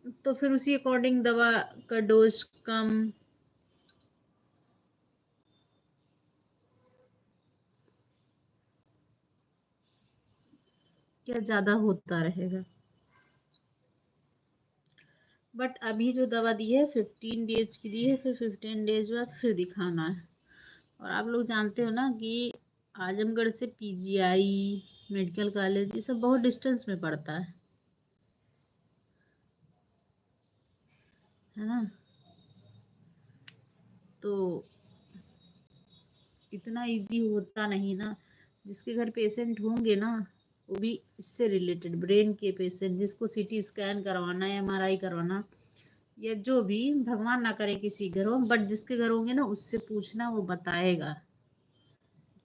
तो फिर उसी अकॉर्डिंग दवा का डोज कम। क्या ज़्यादा होता रहेगा। बट अभी जो दवा दी है 15 डेज की दी है, फिर 15 डेज बाद फिर दिखाना है। और आप लोग जानते हो ना कि आजमगढ़ से पीजीआई मेडिकल कॉलेज ये सब बहुत डिस्टेंस में पड़ता है ना। तो इतना इजी होता नहीं ना। जिसके घर पेशेंट होंगे ना, वो भी इससे रिलेटेड ब्रेन के पेशेंट, जिसको सीटी स्कैन करवाना है, एमआरआई करवाना, या जो भी, भगवान ना करे किसी घर हो, बट जिसके घर होंगे ना उससे पूछना, वो बताएगा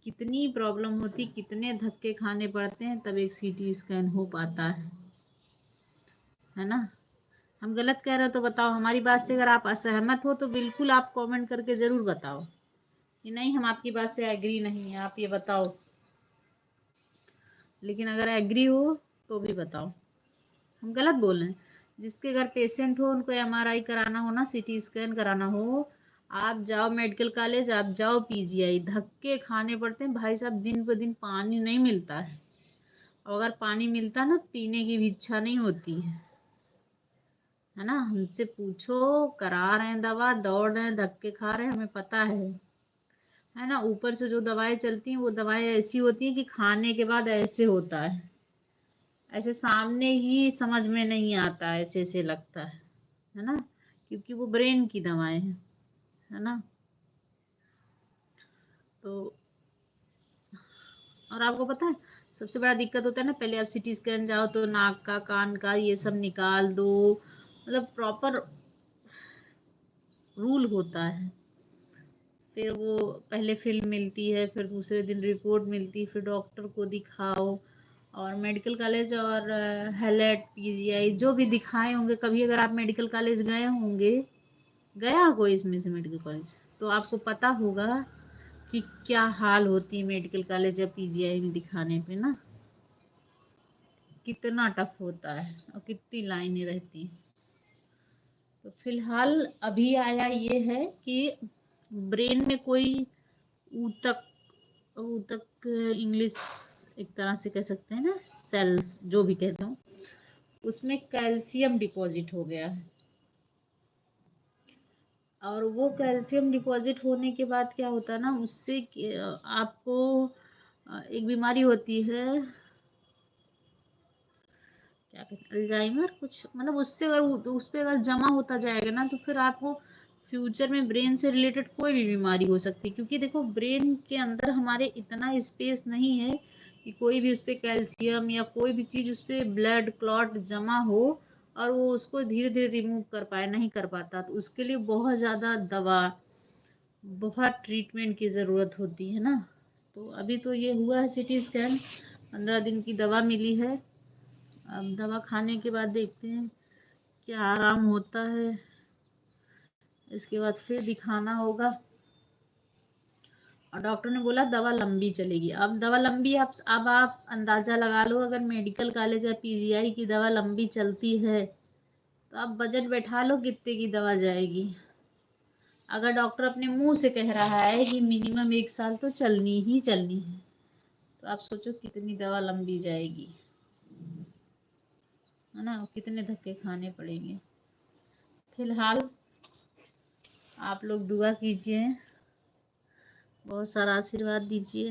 कितनी प्रॉब्लम होती, कितने धक्के खाने पड़ते हैं तब एक सीटी स्कैन हो पाता है ना। हम गलत कह रहे हो तो बताओ, हमारी बात से अगर आप असहमत हो तो बिल्कुल आप कमेंट करके ज़रूर बताओ कि नहीं हम आपकी बात से एग्री नहीं है, आप ये बताओ। लेकिन अगर एग्री हो तो भी बताओ, हम गलत बोल रहे हैं। जिसके घर पेशेंट हो, उनको एमआरआई कराना हो ना, सीटी स्कैन कराना हो, आप जाओ मेडिकल कॉलेज, आप जाओ पीजीआई, धक्के खाने पड़ते हैं भाई साहब। दिन ब दिन पानी नहीं मिलता है, और अगर पानी मिलता ना, पीने की भी इच्छा नहीं होती है ना। हमसे पूछो, करा रहे हैं दवा, दौड़ रहे हैं, धक्के खा रहे हैं, हमें पता है ना। ऊपर से जो दवाएं चलती हैं वो दवाएं ऐसी होती हैं कि खाने के बाद ऐसे होता है, ऐसे सामने ही समझ में नहीं आता, ऐसे ऐसे लगता है ना। क्योंकि वो ब्रेन की दवाएं हैं, है ना। तो और आपको पता है सबसे बड़ा दिक्कत होता है ना, पहले आप सिटी स्कैन जाओ तो नाक का, कान का, ये सब निकाल दो, मतलब प्रॉपर रूल होता है। फिर वो पहले फिल्म मिलती है, फिर दूसरे दिन रिपोर्ट मिलती है, फिर डॉक्टर को दिखाओ। और मेडिकल कॉलेज और हैलेट पीजीआई जो भी दिखाए होंगे कभी, अगर आप मेडिकल कॉलेज गए होंगे, गया कोई इसमें से मेडिकल कॉलेज, तो आपको पता होगा कि क्या हाल होती है मेडिकल कॉलेज या पीजीआई में दिखाने पे ना, कितना टफ होता है और कितनी लाइनें रहती हैं। तो फिलहाल अभी आया ये है कि ब्रेन में कोई ऊतक, ऊतक इंग्लिश एक तरह से कह सकते हैं ना, सेल्स जो भी कहते हो, उसमें कैल्शियम डिपॉजिट हो गया है। और वो कैल्शियम डिपॉजिट होने के बाद क्या होता है ना, उससे आपको एक बीमारी होती है, क्या कहते हैं, अल्जाइमर कुछ, मतलब उससे अगर उस पर अगर जमा होता जाएगा ना, तो फिर आपको फ्यूचर में ब्रेन से रिलेटेड कोई भी बीमारी हो सकती है। क्योंकि देखो ब्रेन के अंदर हमारे इतना स्पेस नहीं है कि कोई भी उस पर कैल्शियम या कोई भी चीज़ उस पर ब्लड क्लॉट जमा हो और वो उसको धीरे धीरे रिमूव कर पाए, नहीं कर पाता। तो उसके लिए बहुत ज़्यादा दवा, बहुत ट्रीटमेंट की ज़रूरत होती है ना। तो अभी तो ये हुआ है सिटी स्कैन, 15 दिन की दवा मिली है। अब दवा खाने के बाद देखते हैं क्या आराम होता है, इसके बाद फिर दिखाना होगा। और डॉक्टर ने बोला दवा लंबी चलेगी। अब दवा लंबी, अब आप अंदाज़ा लगा लो, अगर मेडिकल कॉलेज या पीजीआई की दवा लंबी चलती है तो आप बजट बैठा लो कितने की दवा जाएगी। अगर डॉक्टर अपने मुंह से कह रहा है कि मिनिमम 1 साल तो चलनी ही चलनी है, तो आप सोचो कितनी दवा लंबी जाएगी, है ना, कितने धक्के खाने पड़ेंगे। फिलहाल आप लोग दुआ कीजिए, बहुत सारा आशीर्वाद दीजिए।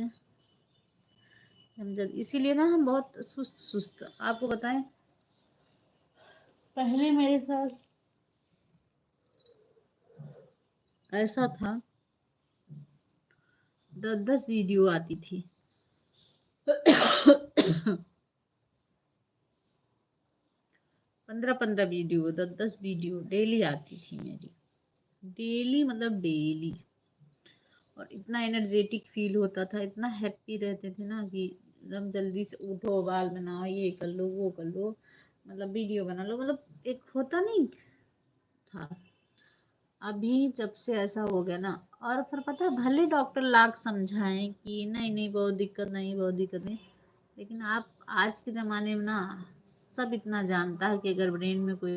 हम जल्द, इसीलिए ना हम बहुत सुस्त सुस्त, आपको बताएं पहले मेरे साथ ऐसा था, 10-10 वीडियो आती थी 15-15 वीडियो, 10-10 वीडियो डेली आती थी मेरी, डेली मतलब डेली। और इतना एनर्जेटिक फील होता था, इतना हैप्पी रहते थे ना कि एकदम जल्दी से उठो, बाल बनाओ, ये कर लो, वो कर लो, मतलब वीडियो बना लो, मतलब एक होता नहीं था। अभी जब से ऐसा हो गया ना, और फिर पता है भले डॉक्टर लाख समझाएं कि नहीं नहीं बहुत दिक्कत नहीं, बहुत दिक्कत नहीं, लेकिन आप आज के ज़माने में ना सब इतना जानता है कि अगर ब्रेन में कोई